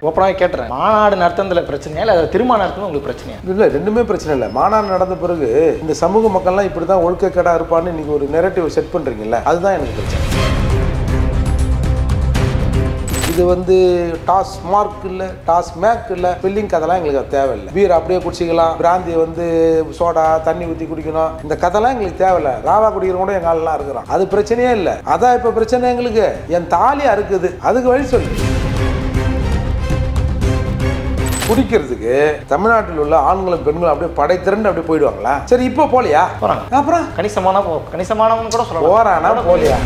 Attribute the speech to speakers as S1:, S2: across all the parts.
S1: ஓப்பனாக கேட்டுறேன், மாநாடு நடத்துறதுல பிரச்சனையா இல்லை திருமணம் நடத்துறது உங்களுக்கு பிரச்சனையா?
S2: இல்லை, ரெண்டுமே பிரச்சனை இல்லை. மாநாடு நடந்த பிறகு இந்த சமூக மக்கள்லாம் இப்படி தான் ஒழுக்கக்கேடாக இருப்பான்னு நீங்கள் ஒரு நெரட்டிவ் செட் பண்ணுறீங்கல்ல, அதுதான் எனக்கு பிரச்சனை. இது வந்து டாஸ் மார்க் இல்லை, டாஸ் மேக் இல்லை, ஸ்பெல்லிங் கதெல்லாம் எங்களுக்கு தேவையில்லை. பீர் அப்படியே குடிச்சிக்கலாம், பிராந்தி வந்து சோடா தண்ணி ஊற்றி குடிக்கணும், இந்த கதெல்லாம் எங்களுக்கு தேவையில்லை. ராவா குடிக்கிறவங்க கூட எங்கள் ஆள்லாம் இருக்கிறோம், அது பிரச்சனையே இல்லை. அதான் இப்போ பிரச்சனை எங்களுக்கு. என் தாலி அறுக்குது, அதுக்கு வழி சொல்லு. குடிக்கிறதுக்கு தமிழ்நாட்டில் உள்ள ஆண்களும் பெண்களும் அப்படியே படை திரண்டு அப்படியே போயிடுவாங்களா? சரி, இப்போ போலியா? அப்புறம்
S1: கணிசமானவங்க கூட சொல்ல
S2: போறானா போலியா?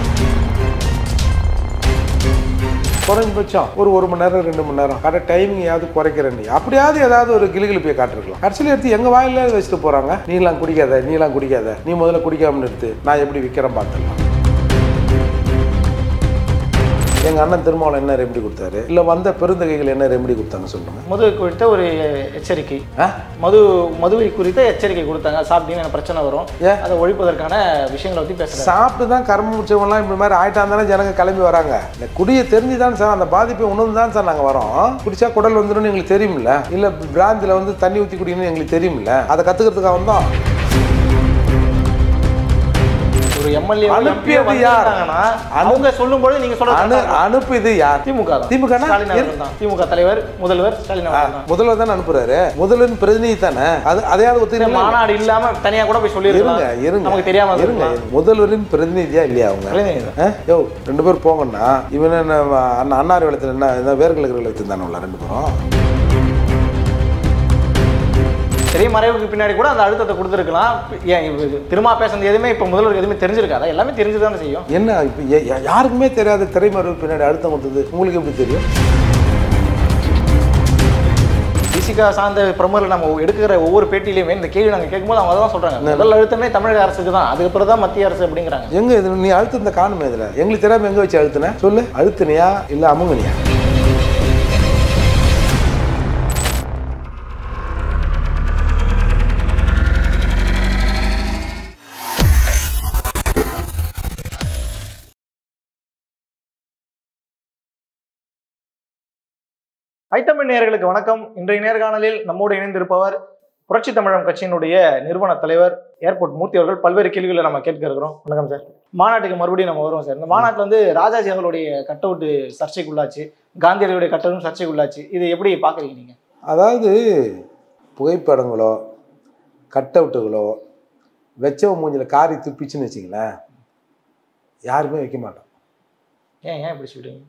S2: குறைஞ்சபட்சம் ஒரு மணி நேரம் 2 மணி நேரம் கரெக்ட் டைமிங்காவது குறைக்கிறேன். அப்படியாவது ஏதாவது ஒரு கிளிகிளி போய் காட்டிருக்கலாம். கடைசியில் எடுத்து எங்கள் வாயில வச்சுட்டு போகிறாங்க. நீலாம் குடிக்காத, நீ முதல்ல குடிக்காமல் எடுத்து நான் எப்படி விற்கிறேன் பார்த்துக்கலாம். எங்கள் அண்ணன் திருமாவளவன் என்ன ரெமெடி கொடுத்தாரு, இல்லை வந்த பெருந்தகைகள் என்ன ரெமெடி கொடுத்தாங்க சொல்லுங்க.
S1: மது குறித்த ஒரு எச்சரிக்கை, மதுவை குறித்த எச்சரிக்கை கொடுத்தாங்க. சாப்பிட்டீங்கன்னா பிரச்சனை வரும், அதை ஒழிப்பதற்கான விஷயங்களை பற்றி பேசுகிறேன்.
S2: சாப்பிட்டு தான் கர்ம முடிச்சவங்கலாம் இப்படி மாதிரி ஆயிட்டான் தானே ஜனங்க கிளம்பி வராங்க. இந்த குடியை தெரிஞ்சு தான் சார், அந்த பாதிப்பை உணர்ந்து தான் சார் நாங்கள் வரோம். குடிச்சா குடல் வந்துடும் எங்களுக்கு தெரியுமில்ல, இல்லை பிராந்தில் வந்து தண்ணி ஊற்றி குடிக்கணும்னு எங்களுக்கு தெரியுமில்ல, அதை கற்றுக்கிறதுக்காக வந்தோம்.
S1: எம்எல்ஏ அனுப்பியது யார்? அவங்க சொல்லும்போது நீங்க சொல்றது
S2: அனுப்பியது யார்? திமுக.
S1: திமுக தலைவர் முதல்வர் ஸ்டாலின்
S2: முதல்வர் தானே அனுப்புறாரு. முதல்வரின் பிரதிநிதி தானே. அதையாவது ஒத்துக்கிற மாநாடு
S1: இல்லாம தனியா கூட போய் சொல்லிருக்காங்க. நமக்கு தெரியாம
S2: இருங்க, முதல்வரின் பிரதிநிதியா இல்லையா அவங்க? யோ 2 பேர் போங்கன்னா இவன் அன்னார் வெள்ளத்துல என்ன வேர்களை வெள்ளத்துல தானே உள்ள 2 பேரும்.
S1: சரி, மறைவுக்கு பின்னாடி கூட அந்த அழுத்தத்தை கொடுத்துருக்கலாம். திரும்ப பேசுறது எதுவுமே இப்போ முதல்வருக்கு எதுவுமே தெரிஞ்சிருக்காதா? எல்லாமே தெரிஞ்சுதானே செய்யும்.
S2: என்ன இப்போ யாருக்குமே தெரியாத திரைமறைவு பின்னாடி அழுத்தம் கொடுத்தது உங்களுக்கு எப்படி தெரியும்?
S1: பிசிகா சார்ந்த பிரமுகர்கள் நம்ம எடுக்கிற ஒவ்வொரு பேட்டியிலையுமே இந்த கேள்வி நாங்கள் கேட்கும்போது அவங்க தான் சொல்றாங்க, முதல் அழுத்தமே தமிழக அரசுக்கு தான், அதுக்கப்புறம் தான் மத்திய அரசு அப்படிங்கிறாங்க.
S2: எங்க இது நீ அழுத்தத்தை காணுமே? இதில் எங்களுக்கு தெரியாம எங்க வச்சு அழுத்தின சொல்லு. அழுத்தினியா இல்லை அமுங்கனியா?
S1: ஐத்தமிழ் நேயர்களுக்கு வணக்கம். இன்றைய நேர்காணலில் நம்மோடு இணைந்திருப்பவர் புரட்சி தமிழகம் கட்சியினுடைய நிறுவன தலைவர் ஏர்போர்ட் மூர்த்தி அவர்கள். பல்வேறு கேள்விகளை நம்ம கேட்க இருக்கிறோம். வணக்கம் சார். மாநாட்டுக்கு மறுபடியும் நம்ம வருவோம் சார். இந்த மாநாட்டில் வந்து ராஜாஜி அவர்களுடைய கட் அவுட்டு சர்ச்சைக்குள்ளாச்சு, காந்தியடிகளுடைய கட் அவுட்டும் சர்ச்சைக்குள்ளாச்சு. இது எப்படி பார்க்குறீங்க நீங்கள்?
S2: அதாவது புகைப்படங்களோ கட் அவுட்டுகளோ வெச்சவ மூஞ்சில் காரி துப்பிச்சுன்னு வச்சிங்களேன், யாருமே வைக்க மாட்டோம்.
S1: ஏன் இப்படி சொல்கிறீங்க?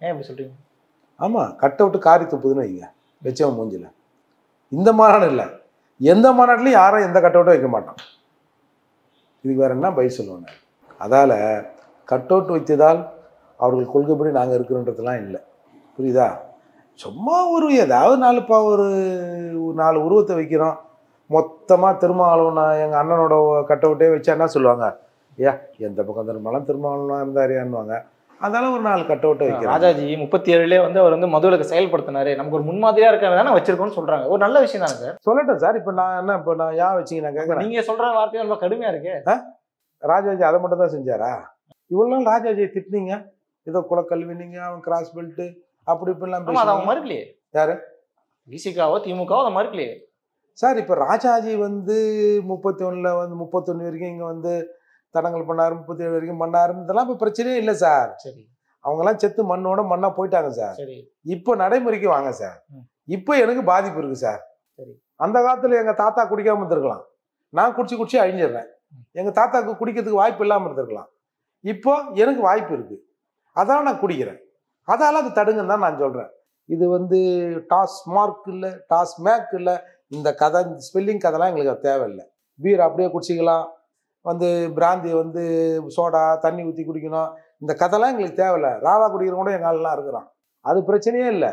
S1: ஏன் இப்படி சொல்கிறீங்க?
S2: ஆமாம், கட் அவுட்டு காரி துப்புதுன்னு வைங்க வெச்சவன் மூஞ்சில். இந்த மாநாடு இல்லை, எந்த மாநாட்டிலையும் யாரும் எந்த கட் அவுட்டும் வைக்க மாட்டோம். இதுக்கு வேறு என்ன பதில் சொல்லுவாங்க? அதால் கட் அவுட் வைத்ததால் அவர்கள் கொள்கைப்படி நாங்கள் இருக்கிறோன்றதுலாம் இல்லை, புரியுதா? சும்மா ஏதாவது ஒரு 4 உருவத்தை வைக்கிறோம். மொத்தமாக திருமாவளவன் எங்கள் அண்ணனோட கட் அவுட்டே வச்சா என்ன சொல்லுவாங்க? ஏன் எந்த பக்கம் திருமாவளவனாக இருந்தாரியான்னுவாங்க. அதனால ஒரு 4 கட் அவுட்டை வைக்கிறோம்.
S1: ராஜாஜி 37 வந்து அவர் வந்து மதுவிலக்கு செயல்படுத்தினாரு, நமக்கு ஒரு முன்மாதிரியா இருக்கிறதானே வச்சிருக்கோம்னு சொல்றாங்க. ஒரு நல்ல விஷயம் தானே சார்.
S2: சொல்லட்டும் சார். இப்போ நான் ஏன் வச்சிங்க நான் கேட்குறேன்.
S1: நீங்க சொல்ற வார்த்தையும் ரொம்ப கடுமையா இருக்கு.
S2: ராஜாஜி அதை மட்டும் தான் செஞ்சாரா? இவ்வளோ நாள் ராஜாஜியை திட்டினீங்க, ஏதோ குலக்கல்வினீங்க, அவன் கிராஸ் பெல்ட் அப்படி இப்படிலாம்
S1: அவங்க மறுக்கலையே.
S2: யாரு?
S1: விசிகாவோ திமுகவோ அதை மறுக்கலையே
S2: சார். இப்போ ராஜாஜி வந்து 31 வந்து 31 வரைக்கும் இங்கே வந்து தடங்கள் பண்ணாரு, 37 வரைக்கும் பண்ணாரு, இதெல்லாம் இப்போ பிரச்சனையே இல்லை சார்.
S1: சரி,
S2: அவங்கெல்லாம் செத்து மண்ணோட மண்ணா போயிட்டாங்க சார்.
S1: சரி,
S2: இப்போ நடைமுறைக்கு வாங்க சார். இப்போ எனக்கு பாதிப்பு இருக்கு சார்.
S1: சரி,
S2: அந்த காலத்துல எங்க தாத்தா குடிக்காம இருந்திருக்கலாம், நான் குடிச்சு அழிஞ்சிடுறேன். எங்க தாத்தாக்கு குடிக்கிறதுக்கு வாய்ப்பு இல்லாமல் இருந்திருக்கலாம், இப்போ எனக்கு வாய்ப்பு இருக்கு, அதான் நான் குடிக்கிறேன். அதால அது தடுங்கன்னு தான் நான் சொல்றேன். இது வந்து டாஸ் மார்க் இல்லை, டாஸ் மேக் இல்லை, இந்த கதை ஸ்பெல்லிங் கதைலாம் எங்களுக்கு தேவையில்லை. பீர் அப்படியே குடிச்சிக்கலாம், வந்து பிராந்தி வந்து சோடா தண்ணி ஊற்றி குடிக்கணும், இந்த கதைலாம் எங்களுக்கு தேவையில்லை. ராவா குடிக்கிறவங்க கூட எங்கள் ஆள்லாம் இருக்கிறோம், அது பிரச்சனையே இல்லை.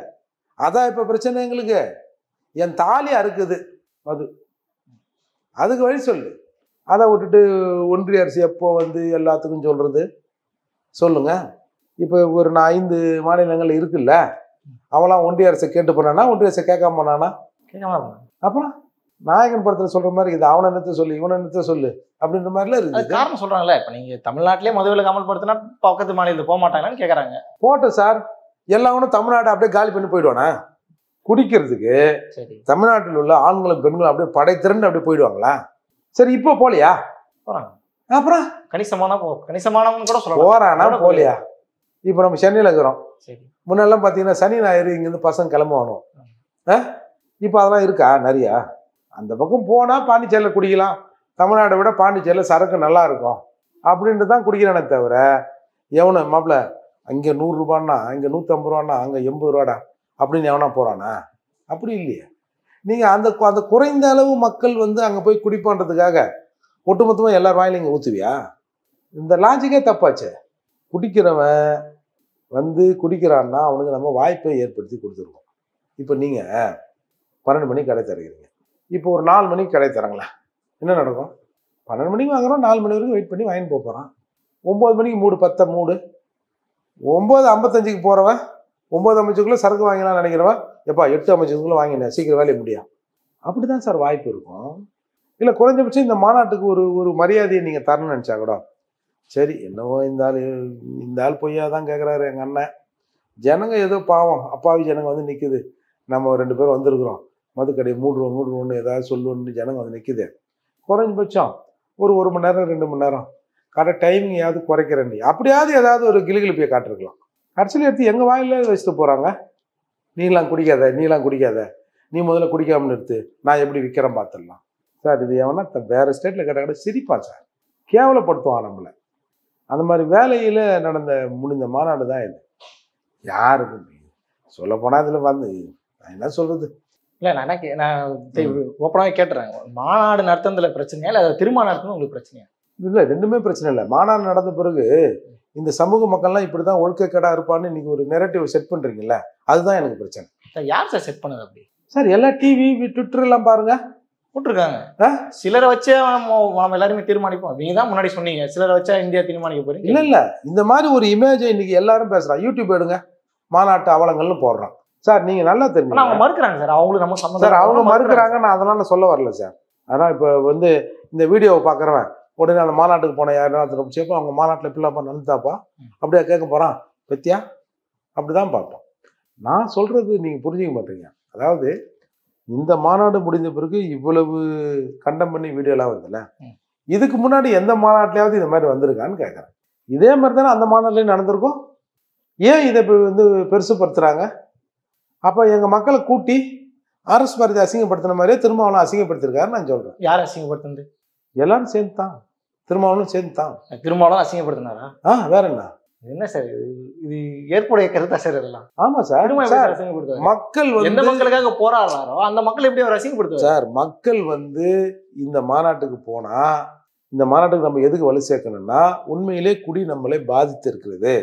S2: அதான் இப்போ பிரச்சனை எங்களுக்கு. என் தாலி அறுக்குது அதுக்கு வழி சொல்லு. அதை விட்டுட்டு ஒன்றிய அரசு எப்போ வந்து எல்லாத்துக்கும் சொல்றது சொல்லுங்க. இப்போ ஒரு 5 மாநிலங்கள் இருக்குல்ல, அவங்களாம் ஒன்றிய அரசை கேட்டு போனானா, ஒன்றிய அரசை கேட்காம போனானா? அப்புறம் நாயகன் படத்துல சொல்ற மாதிரி இது அவனை என்னத்த சொல்லு இவனை என்னத்த சொல்லு அப்படின்ற மாதிரிலாம் இருக்கு.
S1: காரணம் சொல்றாங்களே, இப்ப நீங்க தமிழ்நாட்டிலே மதுவிலக்கு அமல்படுத்தினா பக்கத்து மாநிலத்துக்கு போக மாட்டாங்களான்னு கேக்குறாங்க.
S2: போட்டோம் சார், எல்லாவனும் தமிழ்நாட்டை அப்படியே காலி பண்ணி போயிடுவானா? குடிக்கிறதுக்கு
S1: சரி
S2: தமிழ்நாட்டில் உள்ள ஆண்களும் பெண்களும் அப்படியே படை திரண்டு அப்படியே போயிடுவாங்களா? சரி, இப்போ போலியா?
S1: போறாங்க.
S2: அப்புறம்
S1: கணிசமானவங்க கூட சொல்லலாம்.
S2: போறானா போலியா? இப்போ நம்ம சென்னையில் இருக்கிறோம்.
S1: சரி.
S2: முன்னெல்லாம் பார்த்தீங்கன்னா சனி ஞாயிறு இங்கேருந்து பசங்க கிளம்புவானோ. இப்போ அதெல்லாம் இருக்கா? நிறையா. அந்த பக்கம் போனால் பாண்டிச்சேரியில் குடிக்கலாம். தமிழ்நாட்டை விட பாண்டிச்சேரியில் சரக்கு நல்லா இருக்கும் அப்படின்ட்டு தான் குடிக்கிறானே தவிர, எவனை மாப்பிள்ள அங்கே 100 ரூபான்னா இங்கே 150 ரூபான்னா அங்கே 80 ரூபாடா அப்படின்னு எவனா போகிறானா? அப்படி இல்லையே. நீங்கள் அந்த அந்த குறைந்த அளவு மக்கள் வந்து அங்கே போய் குடிப்பான்றதுக்காக ஒட்டுமொத்தமாக எல்லார் வாயிலும் இங்கே ஊற்றுவியா? இந்த லாஜிக்கே தப்பாச்சே. குடிக்கிறவன் வந்து குடிக்கிறான்னா அவனுக்கு நம்ம வாய்ப்பை ஏற்படுத்தி கொடுத்துருக்கோம். இப்போ நீங்கள் 12 மணிக்கு கடை திறக்கிறீங்க. இப்போ ஒரு 4 மணிக்கு கடை திறங்களேன், என்ன நடக்கும்? 12 மணிக்கு வாங்குறோம், 4 மணி வரைக்கும் வெயிட் பண்ணி வாங்கிட்டு போகிறான். 9 மணிக்கு மூடு, 10 மூடு, 9:55க்கு போகிறவன் 9:50க்குள்ளே சரக்கு வாங்கலாம்னு நினைக்கிறவன் எப்பா 8:50க்குள்ளே வாங்கினேன், சீக்கிரம் வேலையை முடியா. அப்படி தான் சார் வாய்ப்பு இருக்கும். இல்லை குறைஞ்சபட்சம் இந்த மாநாட்டுக்கு ஒரு மரியாதையை நீங்கள் தரணும்னு நினச்சா கூட, சரி என்னவோ இந்த ஆள் பொய்யா தான் கேட்குறாரு எங்கள் அண்ணன், ஜனங்க ஏதோ பாவம் அப்பாவி ஜனங்க வந்து நிற்குது, நம்ம 2 பேரும் வந்திருக்கிறோம், மதுக்கடை மூடுவோன்னு ஏதாவது சொல்லுவோன்னு ஜனங்க வந்து நிற்குது. குறைஞ்சபட்சம் ஒரு மணி நேரம் 2 மணி நேரம் கடை டைமிங் ஏதாவது குறைக்கிறேன், அப்படியாவது ஏதாவது ஒரு கிளிகிழிப்பியை காட்டிருக்கலாம். கடைசியில் எடுத்து எங்கள் வாயில வச்சுட்டு போகிறாங்க. நீலாம் குடிக்காத, நீ முதல்ல குடிக்காமல் நிறுத்து, நான் எப்படி விற்கிறேன் பார்த்துடலாம். சார் இது எவனா வேறு ஸ்டேட்டில் கேட்ட சிரிப்பான் சார், கேவலப்படுத்துவான் நம்மளை. அந்த மாதிரி வேலையில் முடிந்த மாநாடு தான் இது. யாருக்கு சொல்ல போனால் இதில் வந்து நான் என்ன சொல்கிறது?
S1: இல்லை நான் ஓப்பனாகவே கேட்டுறேன், மாநாடு நடத்துனதுல பிரச்சனையா இல்லை திருமணம் நடத்துறது உங்களுக்கு பிரச்சனையா?
S2: இல்லை, ரெண்டுமே பிரச்சனை இல்லை. மாநாடு நடந்த பிறகு இந்த சமூக மக்கள்லாம் இப்படி தான் ஒழுக்கக்கேடாக இருப்பான்னு இன்னைக்கு ஒரு நெரட்டிவ் செட் பண்ணுறீங்கல்ல, அதுதான் எனக்கு பிரச்சனை.
S1: சார் யார் சார் செட் பண்ணது அப்படி?
S2: சார் எல்லா டிவி ட்விட்டர் எல்லாம் பாருங்க
S1: போட்டிருக்காங்க. சிலரை வச்சே நம்ம எல்லாருமே தீர்மானிப்போம். நீங்க தான் முன்னாடி சொன்னீங்க சிலரை வச்சா இந்தியா தீர்மானிக்க போறீங்க.
S2: இல்லை இந்த மாதிரி ஒரு இமேஜை இன்னைக்கு எல்லாரும் பேசுறான். யூடியூப் எடுங்க, மாநாட்டு அவலங்கள்னு போடுறான். சார் நீங்க நல்லா தெரியும்,
S1: அவங்க மறுக்கிறாங்க சார். அவங்களுக்கு நம்ம
S2: சார் அவங்க மறுக்கிறாங்க. நான் அதெல்லாம் நான் சொல்ல வரல சார். ஆனால் இப்போ வந்து இந்த வீடியோவை பார்க்குறவன் உடனே அந்த மாநாட்டுக்கு போன யாரும் சேப்பா அவங்க மாநாட்டில் பிள்ளைப்பா நடந்தாப்பா அப்படியா கேட்க போகிறான் பத்தியா, அப்படிதான் பார்ப்போம். நான் சொல்றது நீங்கள் புரிஞ்சிக்க மாட்டீங்க. அதாவது இந்த மாநாடு முடிந்த பிறகு இவ்வளவு கண்டம் பண்ணி வீடியோலாம் வருதுல்ல, இதுக்கு முன்னாடி எந்த மாநாட்டிலையாவது இந்த மாதிரி வந்திருக்கான்னு கேட்குறேன். இதே மாதிரி தானே அந்த மாநாட்டிலையும் நடந்திருக்கும். ஏன் இதை வந்து பெருசுப்படுத்துகிறாங்க? அப்போ எங்கள் மக்களை கூட்டி அரசு பாரதி அசிங்கப்படுத்தின மாதிரியே திருமாவளவன் அசிங்கப்படுத்திருக்காரு நான் சொல்கிறேன்.
S1: யார் அசிங்கப்படுத்துனது? எல்லாரும்
S2: சேர்ந்து தான், திருமாவளவன் சேர்ந்து தான்.
S1: திருமாவளவன் அசிங்கப்படுத்தினாரா?
S2: வேற என்ன?
S1: என்ன சார் இது ஏற்புடைய கருத்தா சார் இதெல்லாம்?
S2: ஆமா சார், மக்கள்
S1: எந்த மக்களுக்காக போராடுறாரோ அந்த மக்கள் எப்படி அவர் அசிங்கப்படுத்துவார்
S2: சார்? மக்கள் வந்து இந்த மாநாட்டுக்கு போனா, இந்த மாநாட்டுக்கு நம்ம எதுக்கு வலு சேர்க்கணும்னா உண்மையிலே குடி நம்மளை பாதித்து இருக்கிறது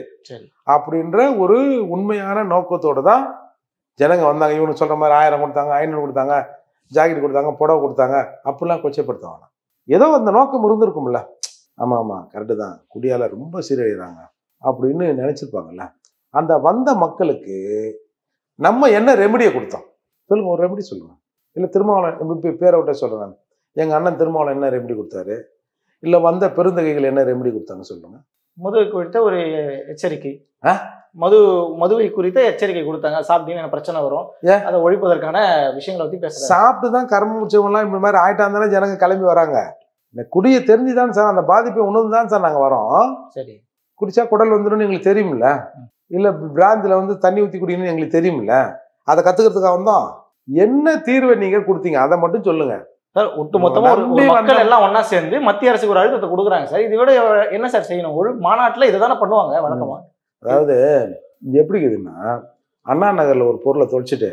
S2: அப்படின்ற ஒரு உண்மையான நோக்கத்தோடு தான் ஜனங்க வந்தாங்க. இவனு சொல்ற மாதிரி 1000 கொடுத்தாங்க, 500 கொடுத்தாங்க, ஜாக்கெட் கொடுத்தாங்க, புடவை கொடுத்தாங்க, அப்படிலாம் கொச்சைப்படுத்துவாங்க. ஏதோ அந்த நோக்கம் இருந்திருக்கும்ல. ஆமா ஆமா கரெக்டு தான், குடியால ரொம்ப சீரழிகிறாங்க அப்படின்னு நினைச்சிருப்பாங்கல்ல. அந்த வந்த மக்களுக்கு நம்ம என்ன ரெமடியை கொடுத்தோம் சொல்லுங்க, ஒரு ரெமடி சொல்லுங்க. இல்லை திருமாவளவன் பேரை விட்ட சொல்றேன், எங்க அண்ணன் திருமாவளவன் என்ன ரெமடி கொடுத்தாரு, இல்லை வந்த பெருந்தகைகள் என்ன ரெமடி கொடுத்தாங்க சொல்லுங்க.
S1: மதுவை குறித்த ஒரு எச்சரிக்கை, மதுவை குறித்த எச்சரிக்கை கொடுத்தாங்க. சாப்பிட்டீங்கன்னா பிரச்சனை வரும், அதை ஒழிப்பதற்கான விஷயங்களை பத்தி பேச. சாப்பிட்டு தான் கர்ம முடிச்சவங்கலாம் இப்படி மாதிரி ஆயிட்டாந்தானே ஜனங்க கிளம்பி வராங்க. இந்த குடியை தெரிஞ்சுதான் சார், அந்த பாதிப்பை உணர்ந்து தான் சார் நாங்க வரோம். சரி, குடிச்சா குடல் வந்துடும் எங்களுக்கு தெரியுமில்ல, இல்ல பிராந்தில வந்து தண்ணி ஊற்றி குடிக்கணும்னு எங்களுக்கு தெரியுமில்ல, அதை கத்துக்கிறதுக்காக வந்தோம். என்ன தீர்வை நீங்க கொடுத்தீங்க அதை மட்டும் சொல்லுங்க சார். ஒட்டுமொத்தமா மக்கள் எல்லாம் ஒன்னா சேர்ந்து மத்திய அரசுக்கு ஒரு அழுத்தத்தை கொடுக்குறாங்க சார். இதை விட என்ன சார் செய்யணும்? ஒரு மாநாட்டுல இதை தானே பண்ணுவாங்க வழக்கமா. அதாவது
S2: இது எப்படி இருக்குதுன்னா, அண்ணா நகர்ல ஒரு பொருளை தொலைச்சிட்டு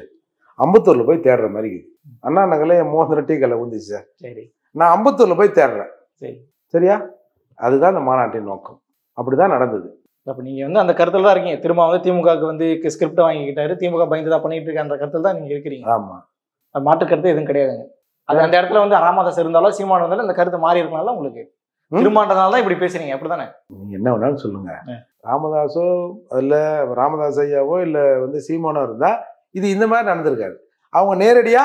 S2: அம்பத்தூர்ல போய் தேடுற மாதிரி இருக்குது. அண்ணா நகர்ல என் 3 டீ கடை வந்துச்சு சார். சரி, நான் அம்பத்தூர்ல போய் தேடுறேன். சரி, சரியா? அதுதான் இந்த மாநாட்டின் நோக்கம். அப்படிதான் நடந்தது.
S1: அப்ப நீங்க வந்து அந்த கருத்துல தான் இருக்கீங்க. திரும்ப வந்து திமுகவுக்கு வந்து ஸ்கிரிப்ட் வாங்கிக்கிட்டாரு, திமுக பயந்து தான் பண்ணிட்டு இருக்க அந்த கருத்துல தான் நீங்க இருக்கிறீங்க.
S2: ஆமா,
S1: மாற்று கருத்து எதுவும் கிடையாதுங்க. அது அந்த இடத்துல வந்து ராமதாஸ் இருந்தாலும் சீமான் இருந்தாலும் இந்த கருத்து மாறி இருக்கனால உங்களுக்கு திருமாண்டனால தான் இப்படி பேசுறீங்க, அப்படித்தானே?
S2: நீங்க என்ன வேணாலும் சொல்லுங்க. ராமதாஸோ இல்ல ராமதாஸ் ஐயாவோ இல்ல வந்து சீமானோ இருந்தா இது இந்த மாதிரி நடந்திருக்காரு. அவங்க நேரடியா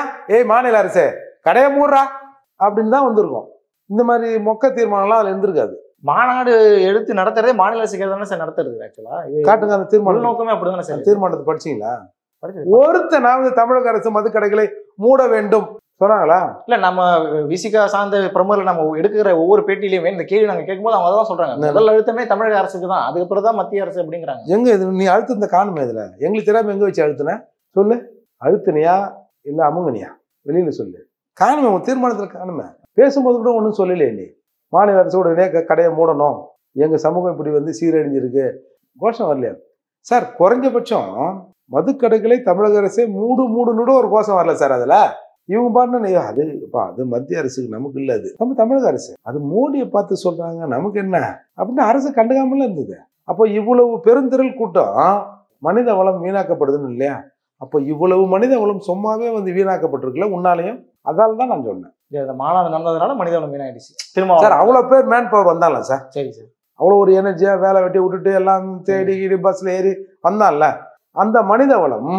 S2: மாநில அரசே கடையை மூடுறா அப்படின்னு தான் வந்திருக்கும். இந்த மாதிரி மொக்க தீர்மானம்லாம் அதுல இருந்திருக்காது.
S1: மாநாடு எடுத்து நடத்துறதே மாநில அரசுக்கு தானே சார் நடத்துறது ஆக்சுவலா.
S2: காட்டுங்க அந்த தீர்மானம்.
S1: நோக்கமே அப்படிதானே சார்.
S2: தீர்மானத்தை படிச்சீங்களா?
S1: படிச்சது.
S2: ஒருத்தனாவது தமிழக அரசு மதுக்கடைகளை மூட வேண்டும் சொன்னாங்களா?
S1: இல்ல நம்ம விசிகா சார்ந்த பிரமுகர்கள் நம்ம எடுக்கிற ஒவ்வொரு பேட்டியிலுமே இந்த கேள்வி நாங்க கேட்கும்போது அவங்க அதான் சொல்றாங்க, முதல் அழுத்தமே தமிழக அரசுக்கு தான், அதுக்கப்புறம் தான் மத்திய அரசு அப்படிங்கிறாங்க.
S2: எங்க இது நீ அழுத்த காணுமே இதுல? எங்களுக்கு தெரியாம எங்க வச்சு அழுத்தின சொல்லு. அழுத்தினியா இல்ல அமுங்கனியா வெளியில சொல்லு. காணுமே உன் தீர்மானத்துல காணுமே. பேசும்போது கூட ஒன்றும் சொல்லலையே நீ. மாநில அரசோட கடையை மூடணும், எங்க சமூகம் இப்படி வந்து சீரழிஞ்சிருக்கு, கோஷம் வரலையா சார்? குறைஞ்சபட்சம் மதுக்கடைகளை தமிழக அரசே மூடுன்னு ஒரு கோஷம் வரல சார். அதுல இவங்க பாட்டு அது மத்திய அரசுக்கு, நமக்கு இல்லை, அது நம்ம தமிழக அரசு. அது மோடியை பார்த்து சொல்றாங்க, நமக்கு என்ன அப்படின்னு அரசு கண்டுக்காமல இருந்தது. அப்போ இவ்வளவு பெருந்திரள் கூட்டம் மனித வளம் வீணாக்கப்படுதுன்னு இல்லையா? அப்போ இவ்வளவு மனித வளம் சும்மாவே வந்து வீணாக்கப்பட்டிருக்குல்ல உன்னாலையும். அதால தான் நான் சொன்னேன்,
S1: இந்த மாநாடு நடந்ததுனால மனித வளம் வீணாயிடுச்சு. திரும்ப
S2: சார் அவ்வளவு பேர் மேன் பவர் வந்தால சார்.
S1: சரி சார்.
S2: அவ்வளோ ஒரு எனர்ஜியா வேலை வெட்டி விட்டுட்டு எல்லாம் தேடி பஸ்ல ஏறி வந்தான்ல, அந்த மனித வளம்,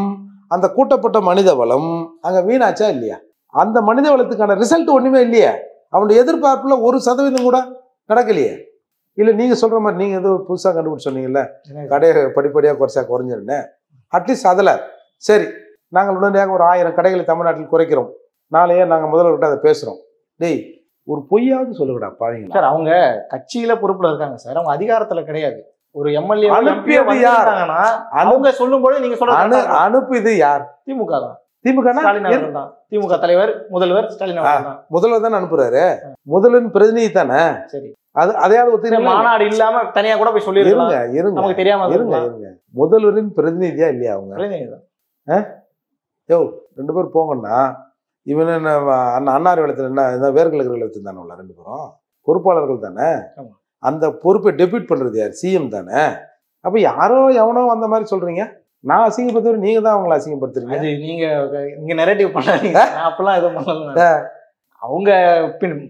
S2: அந்த கூட்டப்பட்ட மனித வளம் அங்க வீணாச்சா இல்லையா? அந்த மனித வளத்துக்கான ரிசல்ட் ஒண்ணுமே இல்லையே. அவனுடைய எதிர்பார்ப்புல 1% கூட நடக்கலையே. இல்ல நீங்க சொல்ற மாதிரி நீங்க ஏதோ புதுசா கண்டுபிடிச்சு சொன்னீங்கல்ல, கடையை படிப்படியா குறைஞ்சிருந்தேன். அட்லீஸ்ட் அதுல சரி, நாங்கள் உடனடியாக ஒரு 1000 கடைகளை தமிழ்நாட்டில் குறைக்கிறோம், நாளையே நாங்க முதல்வர்கிட்ட அதை பேசுறோம். டேய் ஒரு பொய்யாவது சொல்லுங்கடா பாருங்க
S1: சார். அவங்க கட்சியில பொறுப்புல இருக்காங்க சார், அவங்க அதிகாரத்துல கிடையாது. ஒரு எம்எல்ஏ
S2: அனுப்பியது யார்?
S1: அவங்க சொல்லும்போது நீங்க சொல்ற
S2: அனுப்பியது யார்?
S1: திமுக தான்.
S2: திமுக
S1: தான். திமுக தலைவர் முதல்வர் ஸ்டாலின் தான்.
S2: முதல்வர் தானே அனுப்புறாரு, முதல்வரின் பிரதிநிதி தானே. சரி, அதையாவது ஒத்துக்க.
S1: மாநாடு இல்லாம தனியா கூட போய் சொல்லிருக்காங்க,
S2: இருங்க
S1: நமக்கு தெரியாம
S2: இருங்க. முதல்வரின் பிரதிநிதியா இல்லையா அவங்க? யோ 2 பேர் போங்கன்னா இவன் அன்னார் வேளத்துல என்ன வேர்கலர்கள் வச்சிருந்தானுல 2 பேரும் பொறுப்பாளர்கள் தானே. அந்த பொறுப்பை டெபியூட் பண்றது யார்? சிஎம் தானே. அப்ப யாரோ எவனோ அந்த மாதிரி சொல்றீங்க. நான் அசிங்கப்படுத்துறேன், நீங்க தான் அவங்களை அசிங்கப்படுத்துறீங்க.
S1: நீங்க நெரேட்டிவ் பண்ணாதீங்க, அப்பெல்லாம் எதுவும் பண்ணல. அவங்க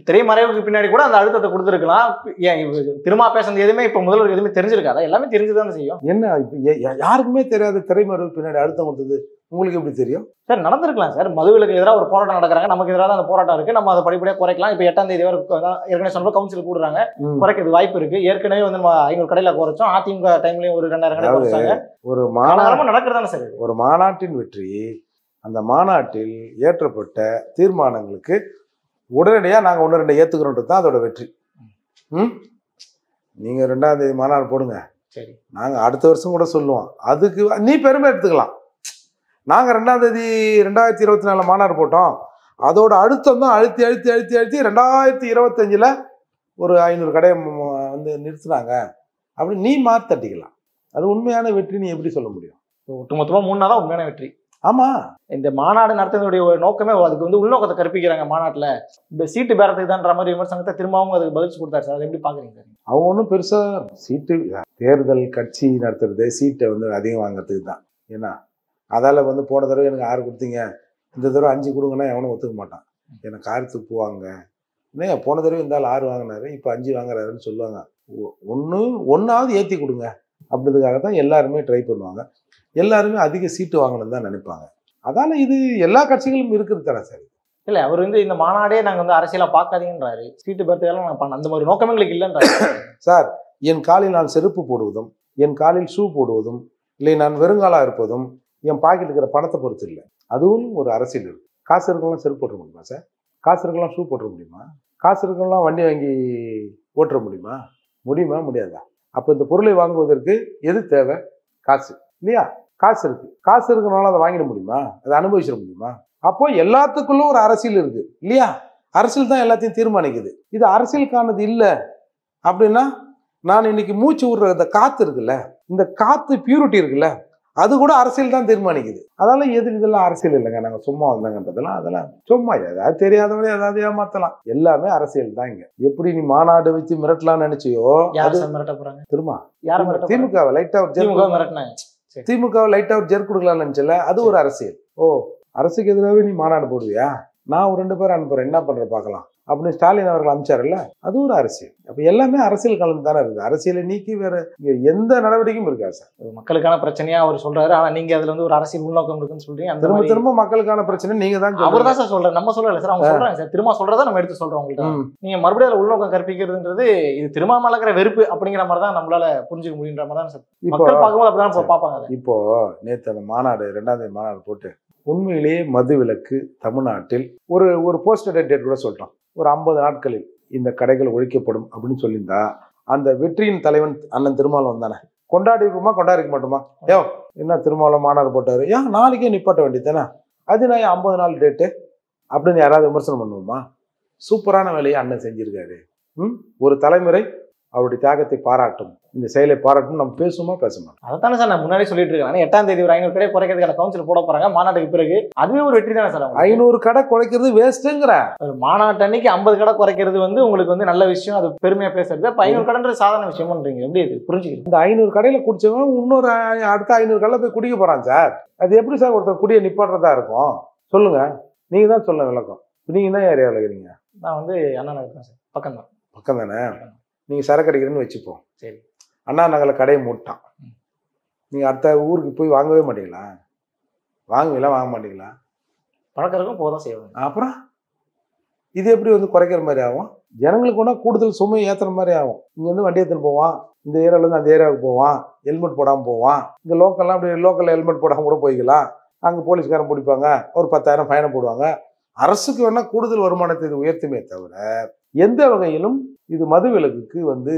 S1: திரைமறைவுக்கு பின்னாடி கூட அந்த அழுத்தத்தை கொடுத்துருக்கலாம். திரும்ப பேசுறது எதுவுமே இப்ப முதல்வருக்கு எதுவுமே தெரிஞ்சிருக்காதா? எல்லாமே தெரிஞ்சுதான் செய்யும்.
S2: என்ன யாருக்குமே தெரியாது திரைமறைவு பின்னாடி அழுத்தம் கொடுத்தது உங்களுக்கு எப்படி தெரியும்
S1: சார்? நடந்திருக்கலாம் சார். மதுவிலக்கு எதிராக ஒரு போராட்டம் நடக்கிறாங்க, நமக்கு எதிராக அந்த போராட்டம் இருக்கு, நம்ம அதை படிப்படியாக குறைக்கலாம். இப்ப 8ஆம் தேதி வரை ஏற்கனவே சொன்ன கவுன்சில் கூடுறாங்க, குறைக்கிறது வாய்ப்பு இருக்கு. ஏற்கனவே வந்து நம்ம 500 கடையில குறைச்சோம், அதிமுக டைம்லயும் ஒரு 2000 கடை குறைச்சாங்க. ஒரு மாநாடு நடக்கிறதானே சார்.
S2: ஒரு மாநாட்டின் வெற்றி, அந்த மாநாட்டில் ஏற்றப்பட்ட தீர்மானங்களுக்கு உடனடியாக நாங்கள் 1-2 ஏற்றுக்கிறோன்றது தான் அதோட வெற்றி. நீங்கள் 2ஆம் தேதி மாநாடு போடுங்க, சரி, நாங்கள் அடுத்த வருஷம் கூட சொல்லுவோம், அதுக்கு நீ பெருமை எடுத்துக்கலாம். நாங்கள் 2ஆம் தேதி 2024 மாநாடு போட்டோம், அதோட அழுத்தம் தான் அழுத்தி 2025 ஒரு 500 கடையை வந்து நிறுத்துனாங்க அப்படின்னு நீ மாற்றி தட்டிக்கலாம். அது உண்மையான வெற்றி நீ எப்படி சொல்ல முடியும்?
S1: ஒட்டுமொத்தமாக 3 நாள் தான் உண்மையான வெற்றி.
S2: ஆமா,
S1: இந்த மாநாடு நடத்துவதனுடைய ஒரு நோக்கமே அதுக்கு வந்து உள்நோக்கத்தை கற்பிக்கிறாங்க. மாநாட்டில் இந்த சீட்டு பேரத்துக்கு தான்ற மாதிரி விமர்சனத்தை திரும்பவும் அதுக்கு பதில் கொடுத்தாரு சார். அதை எப்படி பாக்குறீங்க?
S2: அவங்க ஒன்றும் பெருசா சீட்டு, தேர்தல் கட்சி நடத்துறது சீட்டை வந்து அதிகம் வாங்குறதுக்கு தான். ஏன்னா அதால வந்து போன தடவை எனக்கு 6 கொடுத்தீங்க, இந்த தடவை 5 கொடுங்கன்னா எவனும் ஒத்துக்க மாட்டான். எனக்கு 6 துப்புவாங்க. என்னையா போன தடவை இருந்தாலும் 6 வாங்கினாரு, இப்போ 5 வாங்குறாருன்னு சொல்லுவாங்க. ஒன்னாவது ஏற்றி கொடுங்க அப்படின்றதுக்காக தான் எல்லாருமே ட்ரை பண்ணுவாங்க. எல்லாருமே அதிக சீட்டு வாங்கணும்னு தான் நினைப்பாங்க. அதால இது எல்லா கட்சிகளும் இருக்குது தானே சார்.
S1: இல்லை, அவர் வந்து இந்த மாநாடே நாங்கள் வந்து அரசியலாக பார்க்காதீங்கன்றாரு, சீட்டு பேர்த்துக்கெல்லாம் நாங்கள் பண்ண அந்த மாதிரி நோக்கமே எங்களுக்கு இல்லைன்றாரு.
S2: சார், என் காலில் நான் செருப்பு போடுவதும், என் காலில் ஷூ போடுவதும், இல்லை நான் வெறுங்காலாக இருப்பதும் என் பாக்கெட் இருக்கிற பணத்தை பொறுத்து இல்லை. அதுவும் ஒரு அரசியல் இருக்கு. காசு இருக்கலாம் செருப்பு போட்டுற முடியுமா சார்? காசு இருக்கலாம் ஷூ போட்டுற முடியுமா? காசு இருக்கலாம் வண்டி வாங்கி ஓட்டுற முடியுமா? முடியாதா? அப்போ இந்த பொருளை வாங்குவதற்கு எது தேவை? காசு இல்லையா? காசு இருக்கு, காசு இருக்கிறனால அதை வாங்கிட முடியுமா? அதை அனுபவிச்சிட முடியுமா? அப்போ எல்லாத்துக்குள்ளும் ஒரு அரசியல் இருக்கு இல்லையா? அரசியல் தான் எல்லாத்தையும் தீர்மானிக்குது. இது அரசியலுக்கானது இல்லை அப்படின்னா, நான் இன்னைக்கு மூச்சு விடுற இந்த காத்து இருக்குல்ல, இந்த காத்து பியூரிட்டி இருக்குல்ல, அது கூட அரசியல் தான் தீர்மானிக்குது. அதெல்லாம் இதெல்லாம் அரசியல் இல்லைங்க, நாங்கள் சும்மா வந்தாங்கன்றதெல்லாம் அதெல்லாம் சும்மா ஏதாவது தெரியாதவனே ஏதாவது ஏமாத்தலாம். எல்லாமே அரசியல் தான். இங்க எப்படி நீ மாநாடு வச்சு மிரட்டலாம்னு நினைச்சியோ,
S1: மிரட்ட போறாங்க
S2: திரும்ப திமுகவை லைட்டா ஒரு ஜெர்க் கொடுக்கலாம்னு நினைச்சல, அது ஒரு அரசியல். ஓ, அரசுக்கு எதிராகவே நீ மாநாடு போடுவியா? நான் ஒரு 2 பேர் அனுப்புறேன், என்ன பண்ற பார்க்கலாம் அப்படின்னு ஸ்டாலின் அவர்கள் அமைச்சார்ல, அது ஒரு அரசியல். அப்ப எல்லாமே அரசியல் கலந்து தானே இருக்குது. அரசியலை நீக்கி வேற இங்க எந்த நடவடிக்கையும் இருக்காது சார்.
S1: மக்களுக்கான பிரச்சனையா அவர் சொல்றாரு. ஆனா நீங்க அதுல வந்து ஒரு அரசியல் உள்நோக்கம் இருக்குன்னு சொல்றீங்க. அந்த
S2: திரும்ப திரும்ப மக்களுக்கான பிரச்சனை நீங்க தான்
S1: அவர் தான் சார் சொல்றாரு, நம்ம சொல்லல சார், அவங்க சொல்றாங்க சார். திரும்ப சொல்றதா நம்ம எடுத்து சொல்றோம் உங்கள்கிட்ட. நீங்க மறுபடியும் அதுல உள்நோக்கம் கற்பிக்கிறதுன்றது இது திரும்ப மேல இருக்கிற வெறுப்பு அப்படிங்கிற மாதிரி தான் நம்மளால புரிஞ்சுக்க முடியுன்ற மாதிரி தான் சார் மக்கள் பார்க்கும்போது அப்படிதான் பார்ப்பாங்க.
S2: இப்போ நேற்று அந்த மாநாடு 2ஆம் தேதி மாநாடு போட்டு உண்மையிலேயே மதுவிலக்கு தமிழ்நாட்டில் ஒரு போஸ்டர் டேட் கூட சொல்லிட்டோம். ஒரு 50 நாட்களில் இந்த கடைகள் ஒழிக்கப்படும் அப்படின்னு சொல்லியிருந்தா அந்த வெற்றியின் தலைவன் அண்ணன் திருமாவளவன் தானே கொண்டாடி இருப்போமா, கொண்டாடிக்க மாட்டோமா? ஏன் என்ன திருமாவளவன் மாநாடு போட்டாரு, ஏன் நாளைக்கே நிப்பாட்ட வேண்டியதானே, அது நான் 50 நாள் டேட்டு அப்படின்னு யாராவது விமர்சனம் பண்ணுவோமா? சூப்பரான வேலையை அண்ணன் செஞ்சிருக்காரு. ஒரு தலைமுறை அவருடைய தியாகத்தை பாராட்டும், இந்த செயலை பாராட்டும். நம்ம பேசுமா பேச மாட்டோம்.
S1: அதைத்தானே சார் நான் முன்னாடி சொல்லிட்டு இருக்கேன். 8ஆம் தேதி ஒரு 500 கடை குறைக்கிறதுக்கான கவுன்சில் போட போறாங்க மாநாட்டுக்கு பிறகு. அதுவே ஒரு வெற்றி தானே சார்.
S2: 500 கடை குறைக்கிறது வேஸ்ட்டுங்கிற
S1: ஒரு மாநாட்டு அன்னைக்கு 50 கடை குறைக்கிறது வந்து உங்களுக்கு வந்து நல்ல விஷயம், அது பெருமையா பேசுறது. அப்ப 500 கடைன்றது சாதாரண விஷயம்ன்றீங்க. எப்படி இது புரிஞ்சுக்கிறீங்க?
S2: இந்த 500 கடையில குடிச்சவங்க இன்னொரு அடுத்த 500 கடையில போய் குடிக்க போறான் சார். அது எப்படி சார் ஒருத்தர் குடியை நிப்பாடுறதா இருக்கும்? சொல்லுங்க, நீங்க தான் சொல்லுங்க விளக்கம். நீங்க என்ன ஏரியாவில் இருக்கிறீங்க?
S1: நான் வந்து அண்ணா நகர் தான் சார், பக்கம் தான்.
S2: பக்கம் தானே. நீங்க சரக்கு அடிக்கிறேன்னு வச்சுப்போம்.
S1: சரி,
S2: அண்ணா நகரில் கடையை மூட்டான். நீங்க அடுத்த ஊருக்கு போய் வாங்கவே மாட்டீங்களா? வாங்குவீங்களா, வாங்க மாட்டீங்களா?
S1: பழக்கிறதுக்கும் போதான் செய்வாங்க.
S2: அப்புறம் இது எப்படி வந்து குறைக்கிற மாதிரி ஆகும்? ஜனங்களுக்கு ஒன்றா கூடுதல் சுமை ஏற்றுற மாதிரி ஆகும். இங்கே வந்து வண்டி எடுத்துன்னு போவான், இந்த ஏரியாவிலேருந்து அந்த ஏரியாவுக்கு போவான், ஹெல்மெட் போடாமல் போவான். இந்த லோக்கல்லாம் அப்படி லோக்கலில் ஹெல்மெட் போடாமல் கூட போய்க்கலாம். அங்கே போலீஸ்காரன் பிடிப்பாங்க, ஒரு 10,000 ஃபைனை போடுவாங்க. அரசுக்கு வேணா கூடுதல் வருமானத்தை இது உயர்த்துமே தவிர எந்த வகையிலும் இது மதுவிலக்குக்கு வந்து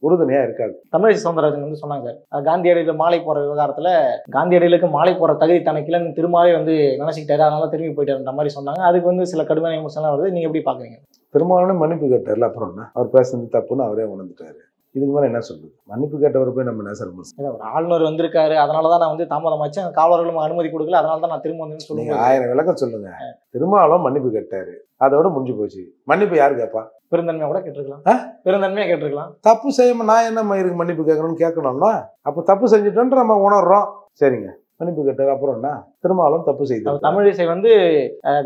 S2: உறுதுணையா இருக்காது.
S1: தமிழிசை சவுந்தரராஜன் வந்து சொன்னாங்க சார், காந்தியடியில மாலை போற விவகாரத்துல காந்தியடிகளுக்கு மாலை போற தகுதி தனக்கிலன்னு திரும்பவே வந்து நினைச்சுக்கிட்டாரு, அதனால திரும்பி போயிட்டாருன்ற மாதிரி சொன்னாங்க. அதுக்கு வந்து சில கடுமையான விமர்சனம் வருது. நீங்க எப்படி பாக்குறீங்க?
S2: திருமாவளவன் மன்னிப்பு கேட்டார்ல, அப்புறம் என்ன அவர் பேசுனது தப்புன்னு அவரே உணர்ந்துட்டாரு. இதுக்கு மேலே என்ன சொல்றது? மன்னிப்பு கேட்டவரை போய் நம்ம என்ன சார்?
S1: ஒரு ஆளுநர் வந்திருக்காரு, அதனாலதான் நான் வந்து தாமதமாச்சு, காவலர்களும் அனுமதி கொடுக்கல, அதனாலதான் நான் திரும்ப வந்து சொல்லுங்க.
S2: 1000 விளக்கம் சொல்லுங்க. திருமாவளவன் மன்னிப்பு கேட்டாரு, அதோட முடிஞ்சு போச்சு. மன்னிப்பு யாரு கேட்பா?
S1: பெருந்தன்மையா கூட கேட்டிருக்கலாம். பெருந்தன்மையா கேட்டிருக்கலாம்.
S2: தப்பு செய்யாம நான் என்ன மயிருக்கு மன்னிப்பு கேட்கணும்னு கேட்கணும்னா, அப்போ தப்பு செஞ்சுட்டோன்ற நம்ம உணர்றோம். சரிங்க, மன்னிப்பு கேட்டாரு, அப்புறம் என்ன? திருமாவளவன் தப்பு செய்தார்.
S1: தமிழிசை வந்து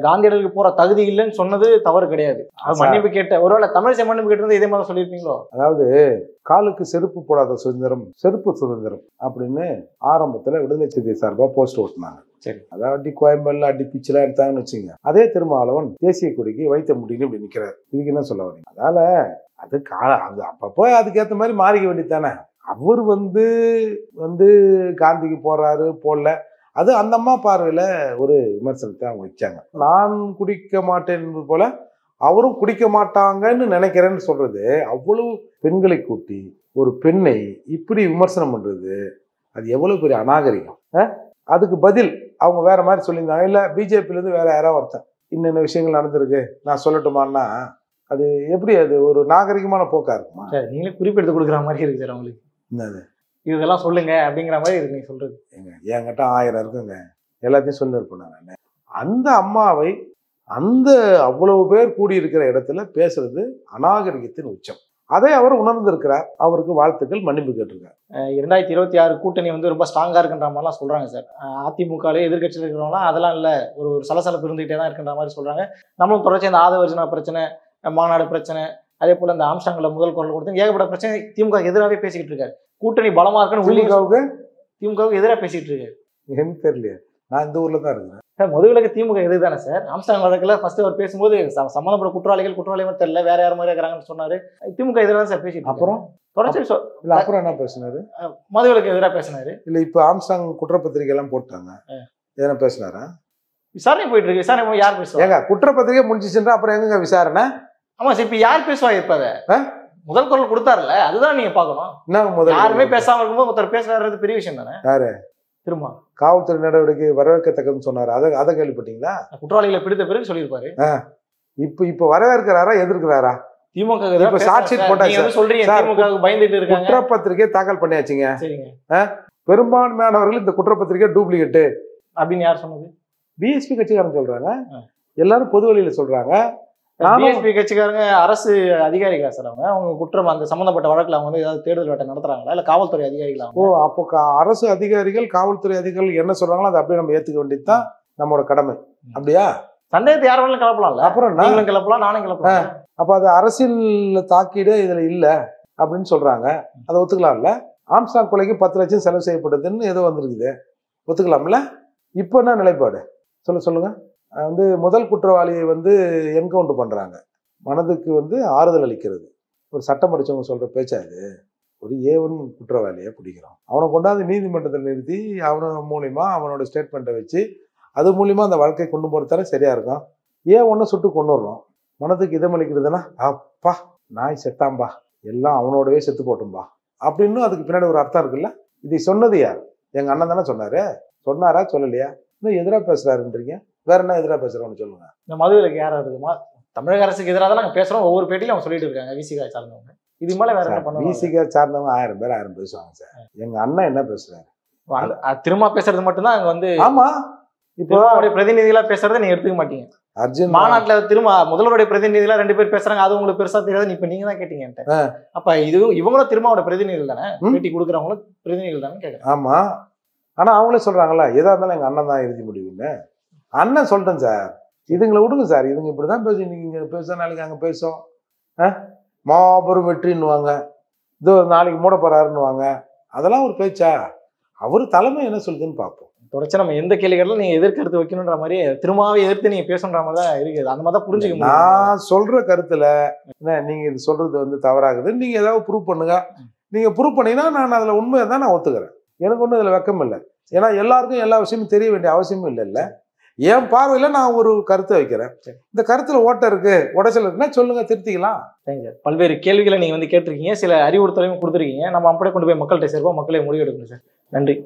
S1: காந்தியடிகளுக்கு போற தகுதி இல்லைன்னு சொன்னது தவறு கிடையாது. மன்னிப்பு கேட்ட ஒருவேளை தமிழிசை மன்னிப்பு கேட்டிருந்தா இதே மாதிரி சொல்லியிருப்பீங்களோ?
S2: அதாவது காலுக்கு செருப்பு போடாத சுதந்திரம் செருப்பு சுதந்திரம் அப்படின்னு ஆரம்பத்துல விடுதலை சிறுத்தை சார்பா போஸ்ட் ஓட்டினாங்க.
S1: சரி,
S2: அதாவது அடி கோயம்பல்ல அடி பிச்செல்லாம் எடுத்தாங்கன்னு வச்சுங்க. அதே திருமாவளவன் தேசிய கொடிக்கு வைத்த முடின்னு இப்படி நிக்கிறார். இதுக்கு என்ன சொல்ல வரீங்க? அதனால அது அது அப்பப்போ அதுக்கேற்ற மாதிரி மாறிக்க வேண்டியதானே. அவர் வந்து காந்திக்கு போறாரு போடல, அது அந்த அம்மா பார்வையில ஒரு விமர்சனத்தை அவங்க வச்சாங்க. நான் குடிக்க மாட்டேன் என்பது போல அவரும் குடிக்க மாட்டாங்கன்னு நினைக்கிறேன்னு சொல்றது, அவ்வளவு பெண்களை கூட்டி ஒரு பெண்ணை இப்படி விமர்சனம் பண்றது, அது எவ்வளவு பெரிய அநாகரிகம். அதுக்கு பதில் அவங்க வேற மாதிரி சொல்லியிருந்தாங்க. இல்ல பிஜேபியிலேருந்து வேற யாராவது ஒருத்தன் இன்னென்ன விஷயங்கள் நடந்திருக்கு நான் சொல்லட்டுமான்னா, அது எப்படி அது ஒரு நாகரிகமான போக்கா இருக்குமா?
S1: நீங்களே குறிப்பெடுத்து கொடுக்குற மாதிரி இருக்கு சார் அவங்களுக்கு.
S2: என்னது
S1: இதெல்லாம் சொல்லுங்க அப்படிங்கிற மாதிரி இருக்கு நீங்க சொல்றது.
S2: என்கிட்ட 1000 இருக்குங்க, எல்லாத்தையும் சொல்லி இருப்பேன் நான். அந்த அம்மாவை அந்த அவ்வளவு பேர் கூடியிருக்கிற இடத்துல பேசுறது அநாகரிகத்தின் உச்சம். அதை அவர் உணர்ந்திருக்கிறார். அவருக்கு வாழ்த்துக்கள், மன்னிப்பு கேட்டிருக்கார்.
S1: 2026 கூட்டணி வந்து ரொம்ப ஸ்ட்ராங்கா இருக்குன்ற மாதிரிலாம் சொல்றாங்க சார். அதிமுகவிலே எதிர்கட்சியில் இருக்கிறவங்களாம் அதெல்லாம் இல்லை, ஒரு சலசலப்பு இருந்துகிட்டே தான் இருக்குன்ற மாதிரி சொல்றாங்க. நம்மளும் தொடர்ச்சி அந்த ஆதவர்ஜனா பிரச்சனை, மாநாடு பிரச்சனை, அதே போல இந்த ஆம்ஸ்டாங்ல முதல் குரல் கொடுத்து ஏகப்பட்ட பிரச்சனை திமுக எதிராகவே பேசிக்கிட்டு இருக்காரு. கூட்டணி பலமா இருக்குன்னு திமுகவுக்கு எதிராக பேசிட்டு இருக்காரு.
S2: எனக்கு தெரியலையே, நான் இந்த ஊர்ல தான் இருக்கிறேன்.
S1: முதல்ல திமுக எதிர் தானே சார். ஆம்ஸ்டாங் வழக்குல ஃபர்ஸ்ட் அவர் பேசும்போது சம்பந்தப்பட்ட குற்றவாளி மாதிரி தெரியல, வேற யார் மாதிரி இருக்கிறாங்கன்னு சொன்னாரு. திமுக எதிராக தான் சார் பேசிட்டு.
S2: அப்புறம்
S1: தொடர்ச்சி
S2: இல்ல, அப்புறம் என்ன பேசினாரு?
S1: மதுவிலக்கு எதிராக பேசினாரு.
S2: இல்ல, இப்ப ஆம்ஸ்டாங் குற்றப்பத்திரிகை எல்லாம் போட்டாங்க, எதனா பேசினாரா?
S1: விசாரணை போயிட்டு இருக்கு. விசாரணை யார் பேசுவாங்க?
S2: ஏங்க குற்றப்பத்திரிகை முடிஞ்சிச்சுன்றா அப்புறம் எங்க விசாரணை?
S1: ஆமா சார், இப்ப யார் பேசுவா? இப்ப முதல் குரல் கொடுத்தாருல்ல, அதுதான் நீங்க பாக்கணும். யாருமே பேசாம இருக்கும்போது ஒருத்தர் பேசுறாரு, பெரிய விஷயம் தானே.
S2: யாரு?
S1: திரும்ப
S2: காவல்துறை நடவடிக்கை வரவேற்கத்தக்கதுன்னு சொன்னாரு. அதை கேள்விப்பட்டீங்களா?
S1: குற்றவாளிகளை பிடித்த பிறகு சொல்லியிருப்பாரு.
S2: இப்ப வரவேற்கிறாரா எதிர்க்கிறாரா?
S1: திமுக
S2: சார்ஜ் ஷீட் போட்டாச்சு
S1: சொல்றீங்க, திமுக பயந்துட்டு இருக்காங்க.
S2: குற்றப்பத்திரிகை தாக்கல் பண்ணியாச்சுங்க.
S1: சரிங்க.
S2: பெரும்பான்மையானவர்கள் இந்த குற்றப்பத்திரிகை டூப்ளிகேட்
S1: அப்படின்னு யார் சொன்னது?
S2: பிஎஸ்பி கட்சிக்காரங்க சொல்றாங்க, எல்லாரும் பொது வழியில சொல்றாங்க.
S1: பிஎஸ்பி கட்சிக்காரங்க அரசு அதிகாரிகளா சார்? அவங்க குற்றம் அந்த சம்பந்தப்பட்ட வழக்குல அவங்க வந்து ஏதாவது தேடுதல் வேட்டை நடத்துறாங்களா, இல்ல காவல்துறை அதிகாரிகளா?
S2: அப்போ அரசு அதிகாரிகள் காவல்துறை அதிகாரிகள் என்ன சொல்றாங்களோ அதை அப்படியே நம்ம ஏத்துக்க வேண்டியதுதான் நம்மளோட கடமை. அப்படியா?
S1: சந்தேகத்தை யார் வேணாலும் கிளப்பலாம்ல.
S2: அப்புறம்
S1: நீங்களும் கிளப்பலாம், நானும் கிளப்பலாம்.
S2: அப்போ அது அரசியல் தாக்கீடு இதில் இல்லை அப்படின்னு சொல்கிறாங்க. அதை ஒத்துக்கலாம்ல? ஆம்ஸ்டாங் கொலைக்கு 10 லட்சம் செலவு செய்யப்பட்டதுன்னு ஏதோ வந்திருக்குது, ஒத்துக்கலாம்ல? இப்போ என்ன நிலைப்பாடு சொல்லுங்க. முதல் குற்றவாளியை என்கவுண்டர் பண்ணுறாங்க. மனதுக்கு ஆறுதல் அளிக்கிறது. ஒரு சட்டம் படித்தவங்க சொல்கிற பேச்சா இது? ஒரு A1 குற்றவாளியை பிடிக்கிறோம், அவனை கொண்டாந்து நீதிமன்றத்தில் நிறுத்தி அவன மூலிமா அவனோட ஸ்டேட்மெண்ட்டை வச்சு அது மூலிமா அந்த வழக்கை கொண்டு போகிறதானே சரியாக இருக்கும். A1 சுட்டு கொண்டுடுறோம், மனதுக்கு இதமளிக்கிறதுனா அப்பா நாய் செத்தாம்பா, எல்லாம் அவனோடவே செத்து போட்டோம்பா அப்படின்னு அதுக்கு பின்னாடி ஒரு அர்த்தம் இருக்குல்ல? இதை சொன்னது யார்? எங்கள் அண்ணன் தானே சொன்னார். சொன்னாரா சொல்லலையா? இன்னும் எதிராக பேசுகிறாருன்றீங்க. வேற என்ன எதிராக பேசுகிறோன்னு சொல்லுங்க.
S1: இந்த மதுவிலக்கு யாராக இருக்குமா? தமிழக அரசுக்கு எதிராக தான் நாங்கள் பேசுகிறோம். ஒவ்வொரு பேட்டியிலும் அவங்க சொல்லிட்டு இருக்காங்க விசிகா சார்ந்தவங்க. இது மேலே வேற என்ன பண்ணுவாங்க?
S2: விசிகா சார்ந்தவங்க 1000 பேர் 1000 பேசுவாங்க சார். எங்கள் அண்ணன் என்ன பேசுறாரு?
S1: திரும்ப பேசுறது மட்டும்தான் அங்கே
S2: ஆமா. இப்போ
S1: பிரதிநிதிகளா பேசுறதை நீங்க எடுத்துக்க மாட்டீங்க.
S2: அர்ஜுன்
S1: மாநாட்டுல திரும்ப முதல்வருடைய பிரதிநிதிகளா 2 பேர் பேசுறாங்க, அது உங்களுக்கு பெருசா தெரியாது. இப்ப நீங்க தான் கேட்டீங்க. அப்ப இது இவங்களும் திருமாவோட பிரதிநிதிகள் தானே, பேட்டி கொடுக்குறவங்களும் பிரதிநிதிகள் தானே கேட்குறேன்.
S2: ஆமா, ஆனா அவங்களே சொல்றாங்களா எதா இருந்தாலும் எங்க அண்ணன் தான் இறுதி முடிவுன்னு. அண்ணன் சொல்லிட்டேன் சார், இதுங்களை விடுங்க சார், இதுங்க இப்படிதான் பேச, நீங்க பேச நாளைக்கு அங்க பேசும் மாபெரும் வெற்றின்னுவாங்க, இதோ நாளைக்கு மூட போறாருன்னுவாங்க. அதெல்லாம் ஒரு பேச்சா? அவரு தலைமை என்ன சொல்லுதுன்னு பார்ப்போம்.
S1: தொடர்ச்சி நம்ம எந்த கேள்விகளும் நீங்க எதிர்கருத்து வைக்கணுன்ற மாதிரி திருமாவே எதிர்த்து நீங்க பேசுன்ற மாதிரி தான் இருக்குது. அந்த மாதிரி தான் புரிஞ்சுக்க முடியும்.
S2: நான் சொல்ற கருத்துல நீங்க இது சொல்றது தவறாகுது, நீங்க ஏதாவது ப்ரூவ் பண்ணுங்க. நீங்க ப்ரூவ் பண்ணீங்கன்னா நான் அதுல உண்மையை தான் நான் ஒத்துக்கிறேன். எனக்கு ஒன்றும் இதுல வெக்கம் இல்லை. ஏன்னா எல்லாருக்கும் எல்லா விஷயமும் தெரிய வேண்டிய அவசியமும் இல்லைல்ல. என் பார்வையில நான் ஒரு கருத்தை வைக்கிறேன். இந்த கருத்துல ஓட்ட இருக்கு, உடைச்சல் இருக்குன்னா சொல்லுங்க, திருத்திக்கலாம்.
S1: பல்வேறு கேள்விகளை நீங்க கேட்டிருக்கீங்க, சில அறிவுறுத்தலையும் கொடுத்துருக்கீங்க. நம்ம அப்படியே கொண்டு போய் மக்கள்கிட்ட சேர்ப்போம், மக்களே முடிவெடுக்கணும் சார். நன்றி.